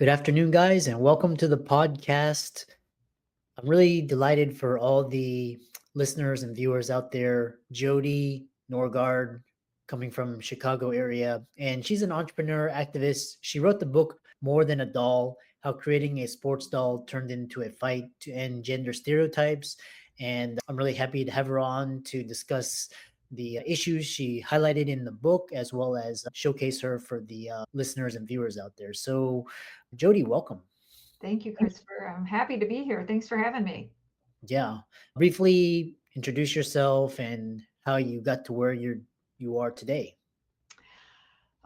Good afternoon, guys, and welcome to the podcast. I'm really delighted for all the listeners and viewers out there. Jodi Norgaard, coming from Chicago area, and she's an entrepreneur activist. She wrote the book More Than a Doll: How Creating a Sports Doll Turned into a Fight to End Gender Stereotypes. And I'm really happy to have her on to discuss the issues she highlighted in the book, as well as showcase her for the listeners and viewers out there. So, Jodi, welcome. Thank you, Christopher. I'm happy to be here. Thanks for having me. Yeah. Briefly introduce yourself and how you got to where you are today.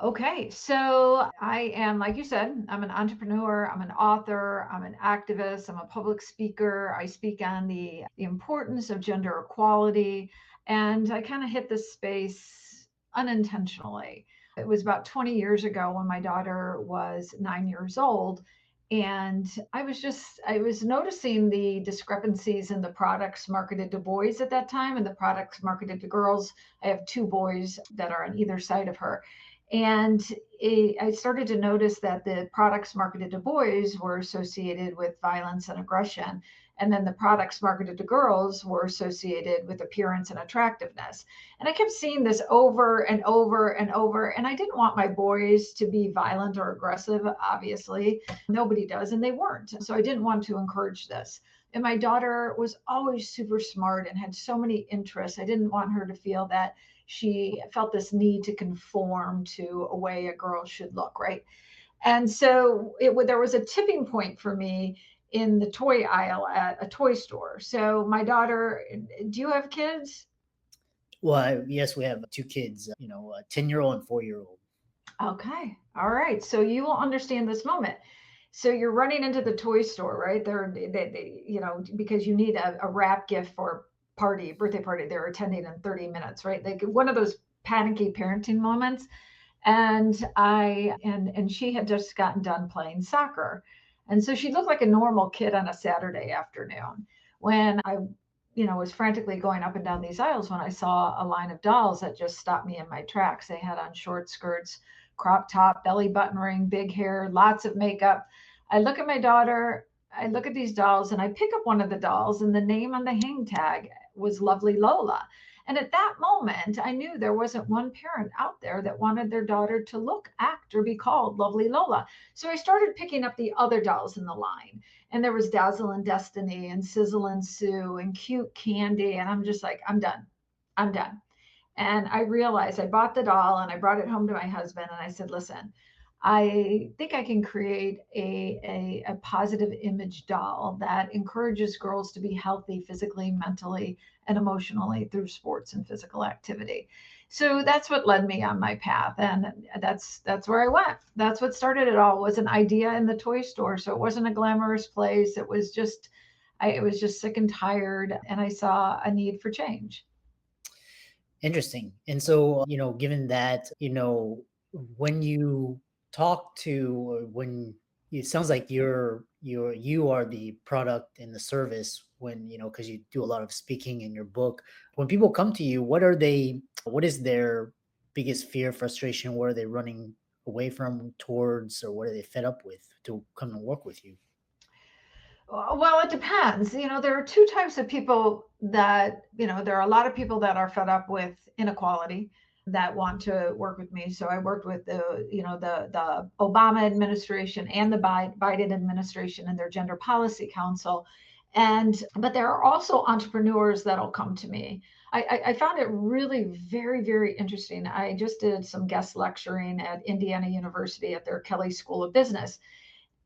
Okay, so I am, like you said, I'm an entrepreneur, I'm an author, I'm an activist, I'm a public speaker. I speak on the importance of gender equality, and I kind of hit this space unintentionally. It was about 20 years ago when my daughter was 9 years old. And I was noticing the discrepancies in the products marketed to boys at that time and the products marketed to girls. I have two boys that are on either side of her. And I started to notice that the products marketed to boys were associated with violence and aggression. And then the products marketed to girls were associated with appearance and attractiveness. And I kept seeing this over and over and over. And I didn't want my boys to be violent or aggressive, obviously. Nobody does, and they weren't. So I didn't want to encourage this. And my daughter was always super smart and had so many interests. I didn't want her to feel that she felt this need to conform to a way a girl should look, right? And so there was a tipping point for me in the toy aisle at a toy store. So my daughter, do you have kids? Yes, we have two kids, a 10-year-old and 4-year-old. Okay. All right. So you will understand this moment. So you're running into the toy store, right? Because you need a wrap gift for birthday party they're attending in 30 minutes, right? Like one of those panicky parenting moments. And she had just gotten done playing soccer. And so she looked like a normal kid on a Saturday afternoon when I was frantically going up and down these aisles when I saw a line of dolls that just stopped me in my tracks. They had on short skirts, crop top, belly button ring, big hair, lots of makeup. I look at my daughter, I look at these dolls, and I pick up one of the dolls, and the name on the hang tag was Lovely Lola. And at that moment, I knew there wasn't one parent out there that wanted their daughter to look, act, or be called Lovely Lola. So I started picking up the other dolls in the line. And there was Dazzle and Destiny and Sizzle and Sue and Cute Candy. And I'm just like, I'm done. I'm done. And I realized I bought the doll and I brought it home to my husband and I said, listen, I think I can create a positive image doll that encourages girls to be healthy physically, mentally, and emotionally through sports and physical activity. So that's what led me on my path, and that's where I went. That's what started it all. Was an idea in the toy store. So it wasn't a glamorous place. It was just sick and tired, and I saw a need for change. Interesting. And so, given that, when you talk to, or when it sounds like you are the product and the service when, because you do a lot of speaking in your book. When people come to you, what is their biggest fear, frustration? What are they running away from, towards, or what are they fed up with to come and work with you? Well, it depends. There are two types of people there are a lot of people that are fed up with inequality that want to work with me. So I worked with the Obama administration and the Biden administration and their gender policy council. But there are also entrepreneurs that'll come to me. I found it really very, very interesting. I just did some guest lecturing at Indiana University at their Kelley School of Business.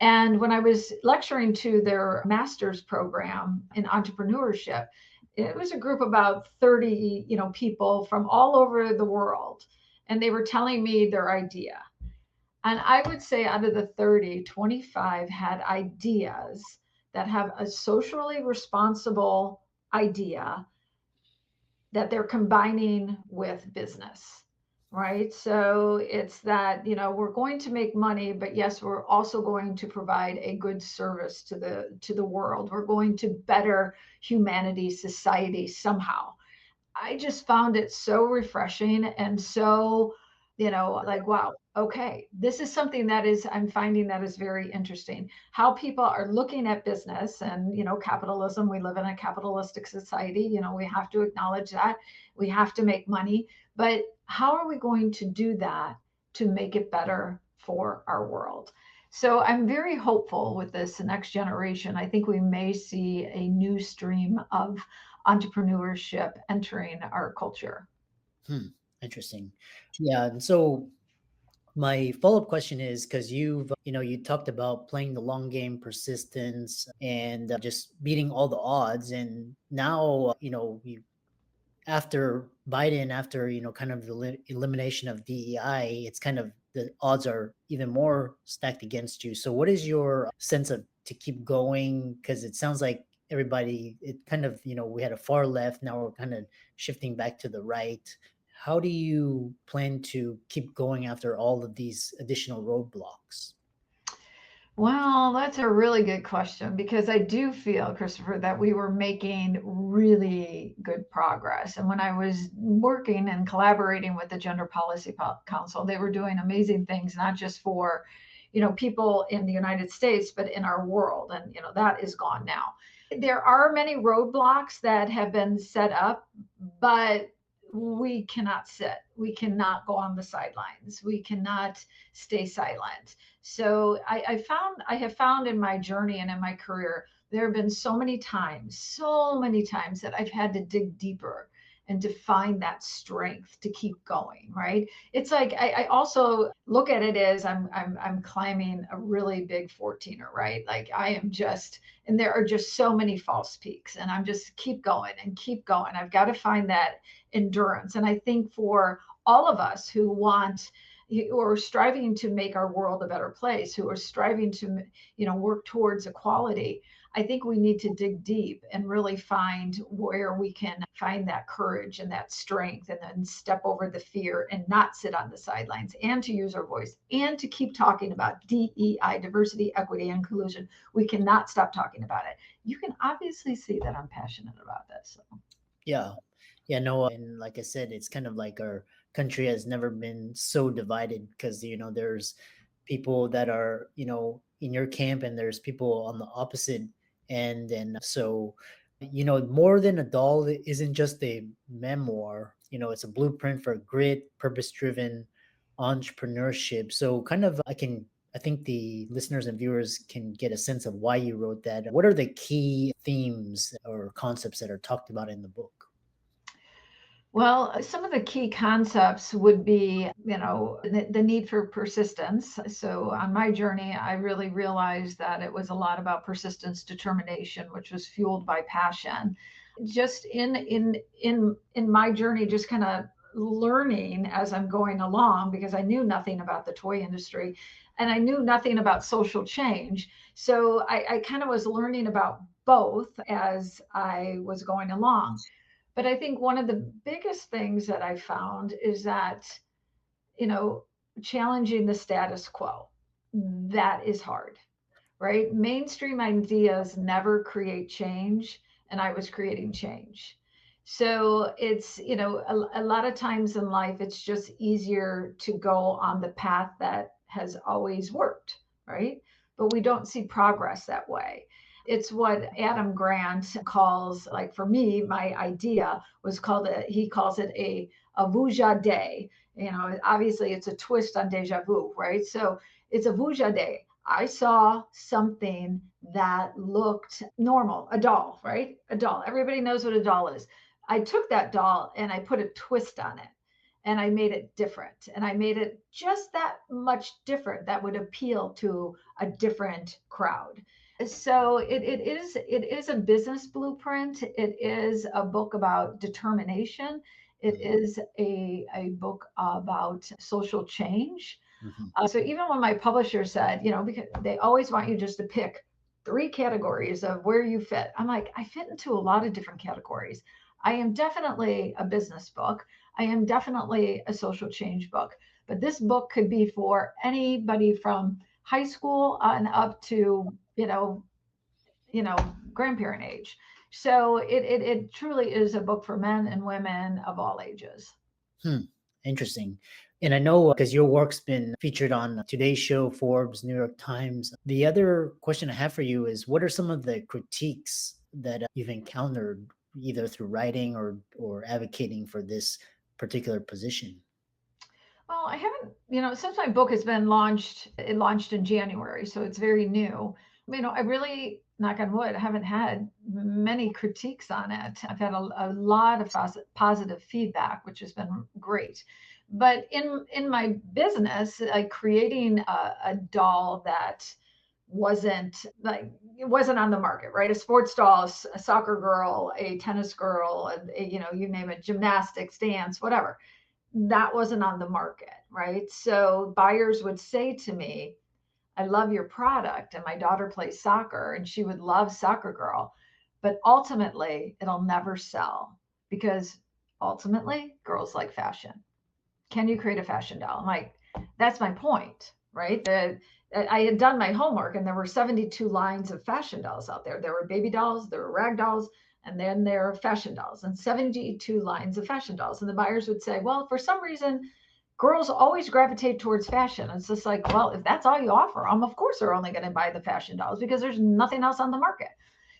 And when I was lecturing to their master's program in entrepreneurship, it was a group about 30, people from all over the world. And they were telling me their idea. And I would say out of the 30, 25 had ideas that have a socially responsible idea that they're combining with business, right? So it's that, we're going to make money, but yes, we're also going to provide a good service to the world. We're going to better humanity, society somehow. I just found it so refreshing and so like, wow, okay, this is something that is, I'm finding that is very interesting. How people are looking at business and, capitalism. We live in a capitalistic society. We have to acknowledge that. We have to make money. But how are we going to do that to make it better for our world? So I'm very hopeful with this next generation. I think we may see a new stream of entrepreneurship entering our culture. Hmm, interesting. Yeah, and so my follow-up question is because you talked about playing the long game, persistence, and just beating all the odds. And now, you after Biden, after kind of the elimination of DEI, it's kind of the odds are even more stacked against you. So, what is your sense of to keep going? Because it sounds like everybody, it kind of we had a far left, now we're kind of shifting back to the right. How do you plan to keep going after all of these additional roadblocks? Well, that's a really good question because I do feel, Christopher, that we were making really good progress. And when I was working and collaborating with the Gender Policy Council, they were doing amazing things, not just for, people in the United States, but in our world. And, that is gone now. There are many roadblocks that have been set up, but we cannot sit. We cannot go on the sidelines. We cannot stay silent. So I have found in my journey and in my career, there have been so many times that I've had to dig deeper and to find that strength to keep going. Right? It's like I also look at it as I'm climbing a really big 14er. Right? Like I am just, and there are just so many false peaks, and I'm just keep going and keep going. I've got to find that endurance, and I think for all of us who are striving to make our world a better place, who are striving to, work towards equality, I think we need to dig deep and really find where we can find that courage and that strength and then step over the fear and not sit on the sidelines and to use our voice and to keep talking about DEI, diversity, equity, and inclusion. We cannot stop talking about it. You can obviously see that I'm passionate about this. So. Yeah. Yeah, no, and like I said, it's kind of like our country has never been so divided because, there's people that are, in your camp and there's people on the opposite end. And so, More Than a Doll isn't just a memoir, it's a blueprint for grit, purpose-driven entrepreneurship. So kind of I think the listeners and viewers can get a sense of why you wrote that. What are the key themes or concepts that are talked about in the book? Well, some of the key concepts would be, the need for persistence. So on my journey, I really realized that it was a lot about persistence, determination, which was fueled by passion. Just in my journey, just kind of learning as I'm going along because I knew nothing about the toy industry and I knew nothing about social change. So I kind of was learning about both as I was going along. But I think one of the biggest things that I found is that, you know, challenging the status quo, that is hard, right? Mainstream ideas never create change, and I was creating change. So it's, a lot of times in life, it's just easier to go on the path that has always worked, right? But we don't see progress that way. It's what Adam Grant calls, like for me, my idea was called he calls it a vuja day. Obviously it's a twist on deja vu, right? So it's a vuja day. I saw something that looked normal, a doll, right? A doll. Everybody knows what a doll is. I took that doll and I put a twist on it and I made it different. And I made it just that much different that would appeal to a different crowd. So it is a business blueprint. It is a book about determination. It Mhm, is a book about social change. mhm. So even when my publisher said, because they always want you just to pick three categories of where you fit, I'm like, I fit into a lot of different categories. I am definitely a business book. I am definitely a social change book. But this book could be for anybody from high school and up to, grandparent age. So it truly is a book for men and women of all ages. Hmm, interesting. And I know because your work's been featured on Today's Show, Forbes, New York Times. The other question I have for you is, what are some of the critiques that you've encountered either through writing or advocating for this particular position? Well, I haven't, since my book has been launched, it launched in January, so it's very new. I really, knock on wood, haven't had many critiques on it. I've had a lot of positive feedback, which has been great. But in my business, like creating a doll that wasn't like it wasn't on the market, right? A sports doll, a soccer girl, a tennis girl, you name it, gymnastics, dance, whatever, that wasn't on the market, right? So buyers would say to me, I love your product. And my daughter plays soccer and she would love Soccer Girl. But ultimately, it'll never sell because ultimately, girls like fashion. Can you create a fashion doll? I'm like, that's my point, right? I had done my homework and there were 72 lines of fashion dolls out there. There were baby dolls, there were rag dolls, and then there are fashion dolls, and 72 lines of fashion dolls. And the buyers would say, well, for some reason, girls always gravitate towards fashion. And it's just like, well, if that's all you offer them, of course they're only going to buy the fashion dolls because there's nothing else on the market.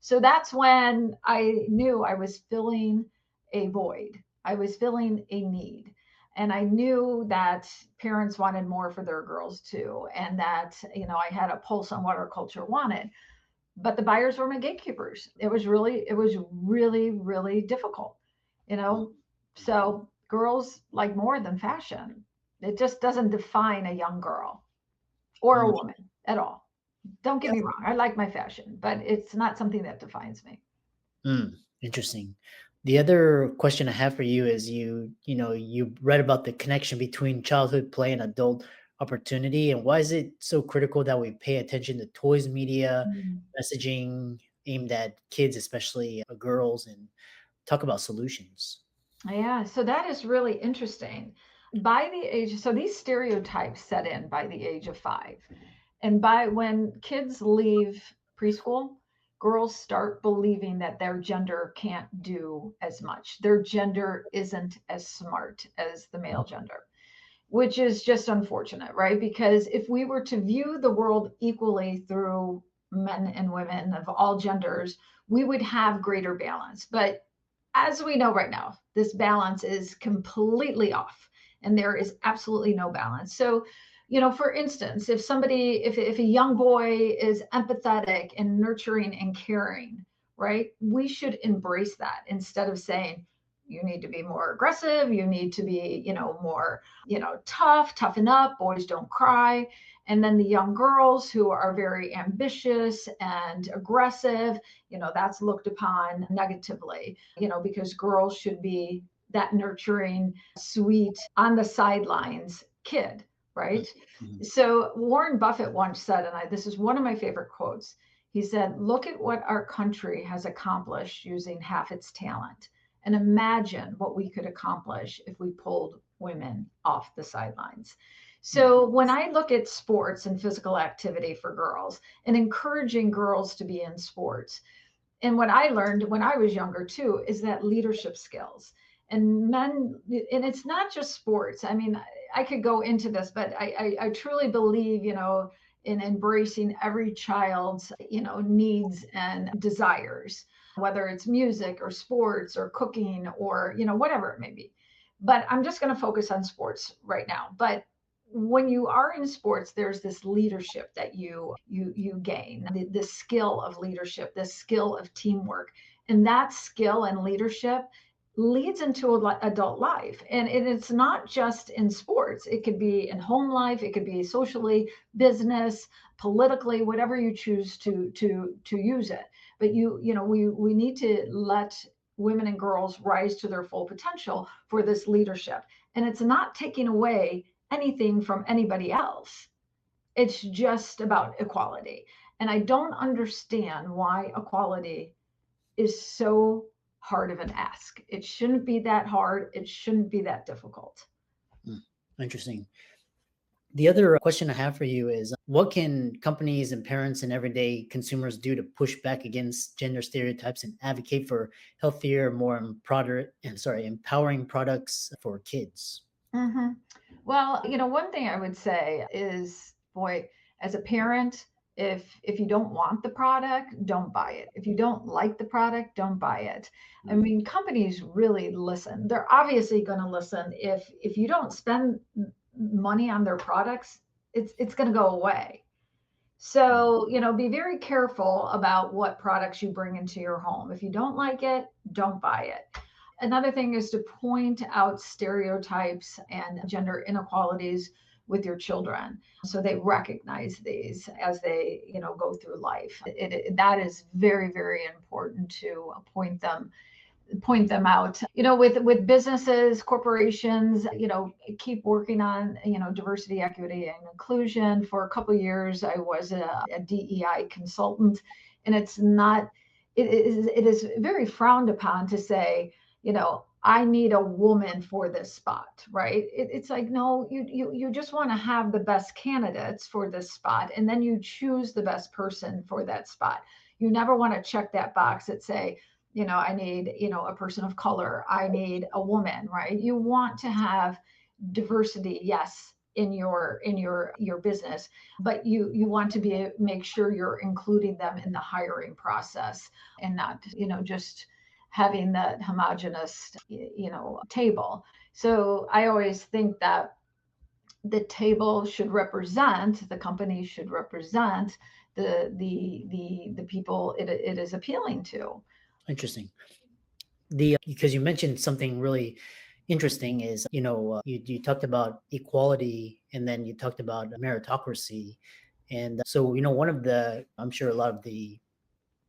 So that's when I knew I was filling a void. I was filling a need. And I knew that parents wanted more for their girls too. And that, I had a pulse on what our culture wanted. But the buyers were my gatekeepers. It was really, really difficult, you know. So girls like more than fashion. It just doesn't define a young girl or a Mm, woman at all. Don't get yeah. me wrong. I like my fashion, but it's not something that defines me. Interesting. The other question I have for you is you read about the connection between childhood play and adult opportunity, and why is it so critical that we pay attention to toys media, Mm. messaging aimed at kids, especially girls, and talk about solutions? Yeah, so that is really interesting. By the age, so these stereotypes set in by the age of 5. And by when kids leave preschool, girls start believing that their gender can't do as much. Their gender isn't as smart as the male gender, which is just unfortunate, right? Because if we were to view the world equally through men and women of all genders, we would have greater balance. But as we know right now, this balance is completely off and there is absolutely no balance. So, for instance, if a young boy is empathetic and nurturing and caring, right, we should embrace that instead of saying, you need to be more aggressive, you need to be, more, toughen up, boys don't cry. And then the young girls who are very ambitious and aggressive, that's looked upon negatively, because girls should be that nurturing, sweet, on the sidelines kid, right? Mhm. So Warren Buffett once said, and this is one of my favorite quotes. He said, look at what our country has accomplished using half its talent, and imagine what we could accomplish if we pulled women off the sidelines. So when I look at sports and physical activity for girls and encouraging girls to be in sports, and what I learned when I was younger too is that leadership skills and men, and it's not just sports. I mean, I could go into this, but I truly believe, in embracing every child's, needs and desires, whether it's music or sports or cooking or, whatever it may be. But I'm just going to focus on sports right now. But when you are in sports, there's this leadership that you gain, the skill of leadership, the skill of teamwork, and that skill and leadership leads into adult life. And it's not just in sports. It could be in home life, it could be socially, business, politically, whatever you choose to use it. But we need to let women and girls rise to their full potential for this leadership. And it's not taking away anything from anybody else. It's just about equality. And I don't understand why equality is so hard of an ask. It shouldn't be that hard. It shouldn't be that difficult. Mm, Interesting. The other question I have for you is, what can companies and parents and everyday consumers do to push back against gender stereotypes and advocate for healthier, more empowering products for kids? Mm-hmm. Well, one thing I would say is, boy, as a parent, if you don't want the product, don't buy it. If you don't like the product, don't buy it. I Mm. mean, companies really listen. They're obviously going to listen. If you don't spend money on their products, it's going to go away. Yeah. So, be very careful about what products you bring into your home. If you don't like it, don't buy it. Another thing is to point out stereotypes and gender inequalities with your children so they recognize these as they go through life. That is very, very important to point them out. With businesses, corporations, keep working on diversity, equity, and inclusion. For a couple of years I was a DEI consultant, and it is very frowned upon to say, I need a woman for this spot, right? It's like, no, you just want to have the best candidates for this spot, and then you choose the best person for that spot. You never want to check that box that say, I need, a person of color, I need a woman, right? You want to have diversity, yes, in your business, but you want to make sure you're including them in the hiring process, and not just having that homogenous table. So I always think that the company should represent the people it is appealing to. Interesting. The because you mentioned something really interesting is you talked about equality and then you talked about meritocracy, and so one of the I'm sure a lot of the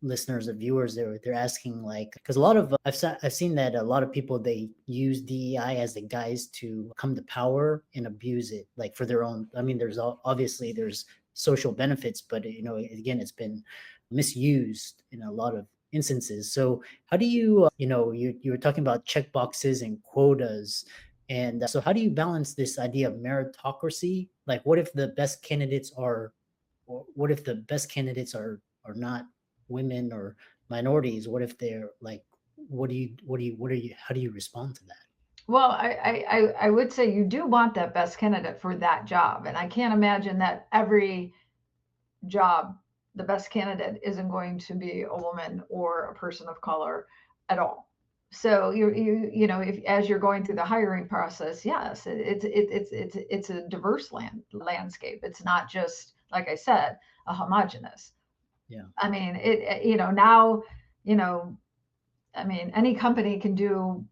listeners or viewers they're asking like because a lot of I've seen that a lot of people they use DEI as the guise to come to power and abuse it like for their own. I mean, obviously there's social benefits, but again it's been misused in a lot of instances. So how do you you were talking about check boxes and quotas, and so how do you balance this idea of meritocracy? Like what if the best candidates are or what if the best candidates are not women or minorities? What if they're like, what are you, how do you respond to that? Well, I would say you do want that best candidate for that job. And I can't imagine that every job, the best candidate isn't going to be a woman or a person of color at all. So if as you're going through the hiring process, yes, it's a diverse landscape. It's not just, like I said, a homogenous. Yeah. I mean, now, you know, I mean, any company can do,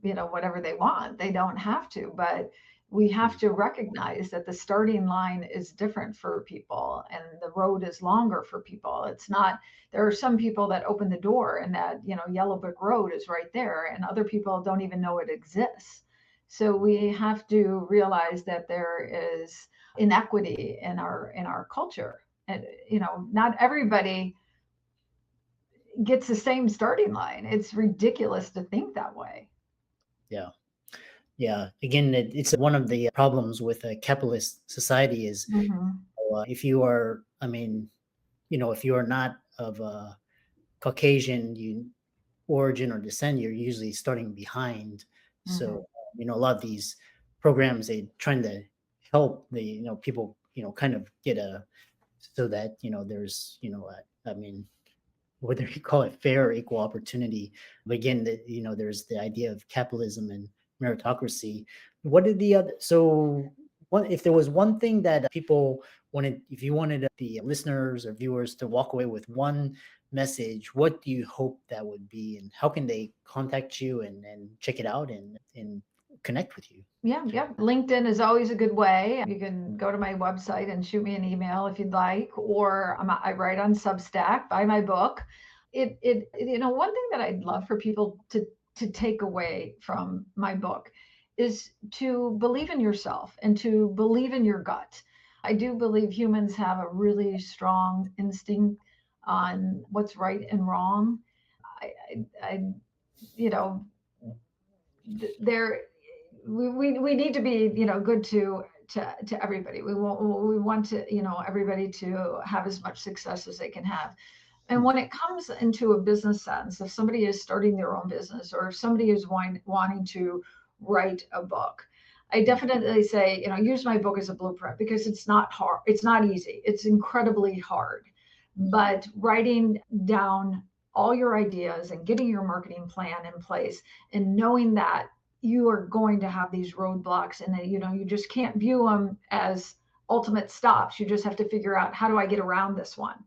whatever they want. They don't have to, but we have Mm. to recognize that the starting line is different for people and the road is longer for people. It's not, there are some people that open the door and that, yellow brick road is right there, and other people don't even know it exists. So we have to realize that there is inequity in our culture. And, not everybody gets the same starting line. It's ridiculous to think that way. Yeah. Yeah. Again, it's one of the problems with a capitalist society is Hmm. if you are, I mean, if you are not of a Caucasian origin or descent, you're usually starting behind. So, Hmm. a lot of these programs, they trying to help the, people, kind of get a, so that, there's, I mean, whether you call it fair or equal opportunity. But again, there's the idea of capitalism and meritocracy. What did the other, so what, if there was one thing that people wanted, if you wanted the listeners or viewers to walk away with one message, what do you hope that would be? And how can they contact you and check it out and connect with you? Yeah, yeah. LinkedIn is always a good way. You can go to my website and shoot me an email if you'd like, or I write on Substack, buy my book. One thing that I'd love for people to take away from my book is to believe in yourself and to believe in your gut. I do believe humans have a really strong instinct on what's right and wrong. I you know, there we need to be good to everybody. We want to everybody to have as much success as they can have. And Hmm. when it comes into a business sense, if somebody is starting their own business or if somebody is wanting to write a book, I definitely say, use my book as a blueprint because it's not hard. It's not easy. It's incredibly hard. But writing down all your ideas and getting your marketing plan in place and knowing that you are going to have these roadblocks and that, you just can't view them as ultimate stops. You just have to figure out, how do I get around this one?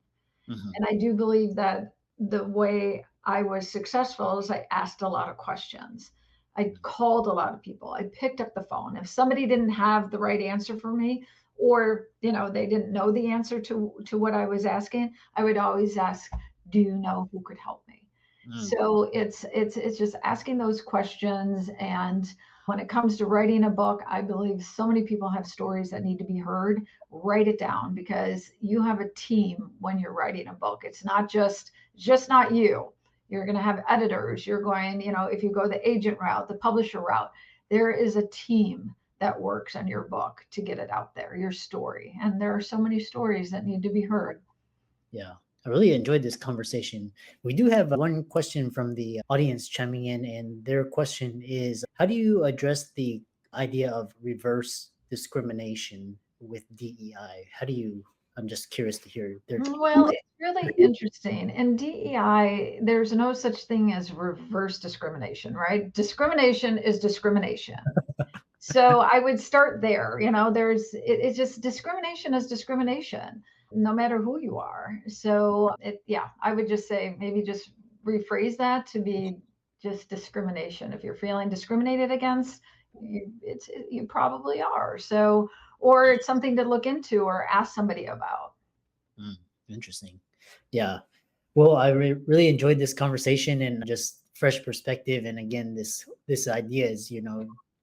Mhm. And I do believe that the way I was successful is I asked a lot of questions. I called a lot of people. I picked up the phone. If somebody didn't have the right answer for me, or they didn't know the answer to what I was asking, I would always ask, do you know who could help me? Mm. So it's just asking those questions. And when it comes to writing a book, I believe so many people have stories that need to be heard. Write it down, because you have a team when you're writing a book. It's just not you. You're going to have editors. You're going, if you go the agent route, the publisher route, there is a team that works on your book to get it out there, your story. And there are so many stories that need to be heard. Yeah, I really enjoyed this conversation. We do have one question from the audience chiming in, and their question is, how do you address the idea of reverse discrimination with DEI? I'm just curious to hear their take. Well, it's really interesting. In DEI, there's no such thing as reverse discrimination, right? Discrimination is discrimination. So I would start there. It's just, discrimination is discrimination, no matter who you are. So yeah, I would just say, maybe just rephrase that to be just discrimination. If you're feeling discriminated against, you probably are. So, or it's something to look into or ask somebody about. Interesting. Yeah. Well, I really enjoyed this conversation and just fresh perspective. And again, this idea is,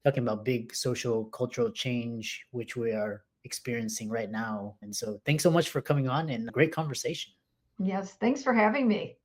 talking about big social cultural change, which we are experiencing right now. And so, thanks so much for coming on, and great conversation. Yes, thanks for having me.